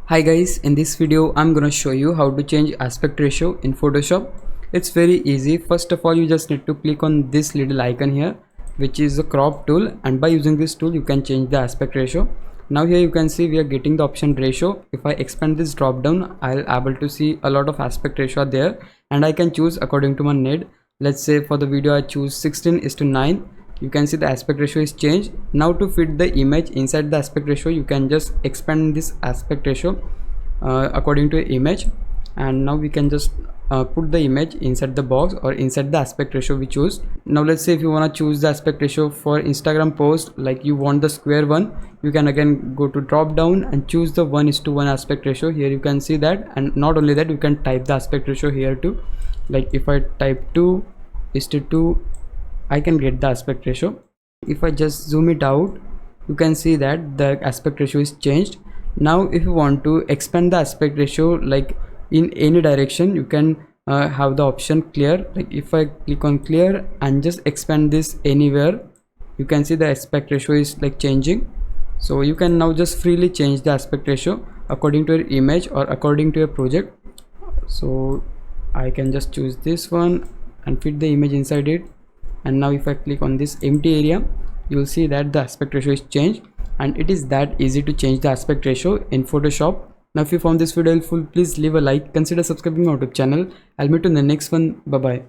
Hi guys, in this video I'm gonna show you how to change aspect ratio in Photoshop. It's very easy. First of all, you just need to click on this little icon here, which is the crop tool, and by using this tool you can change the aspect ratio. Now here you can see we are getting the option ratio. If I expand this drop down, I'll able to see a lot of aspect ratio there, and I can choose according to my need. Let's say for the video I choose 16:9. You can see the aspect ratio is changed. Now to fit the image inside the aspect ratio, you can just expand this aspect ratio according to image, and now we can just put the image inside the box or inside the aspect ratio we choose. Now let's say if you want to choose the aspect ratio for Instagram post, like you want the square one, you can again go to drop down and choose the 1:1 aspect ratio. Here you can see that, and not only that, you can type the aspect ratio here too. Like if I type 2:2, I can get the aspect ratio. If I just zoom it out, you can see that the aspect ratio is changed. Now if you want to expand the aspect ratio like in any direction, you can have the option clear. Like if I click on clear and just expand this anywhere, you can see the aspect ratio is like changing. So you can now just freely change the aspect ratio according to your image or according to your project. So I can just choose this one and fit the image inside it, and now if I click on this empty area, you will see that the aspect ratio is changed. And it is that easy to change the aspect ratio in Photoshop. Now if you found this video helpful, please leave a like, consider subscribing to our YouTube channel. I'll meet you in the next one. Bye bye.